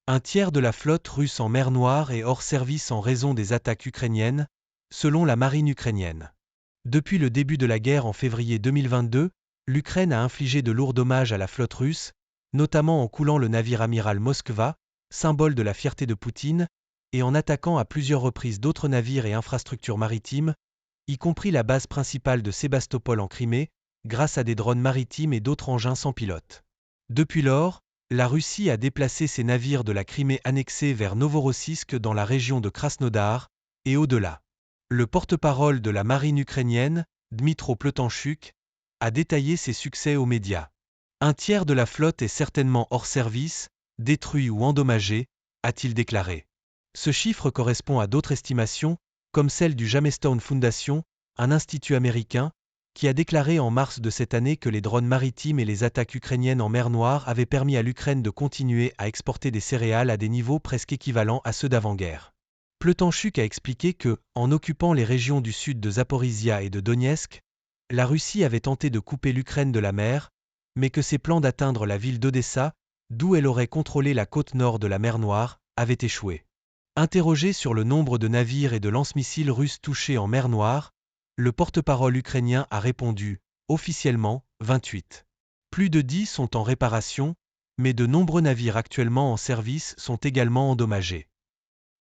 Un tiers de la flotte russe en mer Noire est hors service en raison des attaques ukrainiennes, selon la marine ukrainienne. Depuis le début de la guerre en février 2022, l'Ukraine a infligé de lourds dommages à la flotte russe, notamment en coulant le navire amiral Moskva, symbole de la fierté de Poutine, et en attaquant à plusieurs reprises d'autres navires et infrastructures maritimes, y compris la base principale de Sébastopol en Crimée, grâce à des drones maritimes et d'autres engins sans pilote. Depuis lors, la Russie a déplacé ses navires de la Crimée annexée vers Novorossiysk dans la région de Krasnodar, et au-delà. Le porte-parole de la marine ukrainienne, Dmytro Pletanchuk, a détaillé ses succès aux médias. Un tiers de la flotte est certainement hors service, détruit ou endommagé, a-t-il déclaré. Ce chiffre correspond à d'autres estimations, comme celle du Jamestown Foundation, un institut américain, qui a déclaré en mars de cette année que les drones maritimes et les attaques ukrainiennes en mer Noire avaient permis à l'Ukraine de continuer à exporter des céréales à des niveaux presque équivalents à ceux d'avant-guerre. Pletanchuk a expliqué que, en occupant les régions du sud de Zaporizhia et de Donetsk, la Russie avait tenté de couper l'Ukraine de la mer, mais que ses plans d'atteindre la ville d'Odessa, d'où elle aurait contrôlé la côte nord de la mer Noire, avaient échoué. Interrogé sur le nombre de navires et de lance-missiles russes touchés en mer Noire, le porte-parole ukrainien a répondu, officiellement, 28. Plus de 10 sont en réparation, mais de nombreux navires actuellement en service sont également endommagés.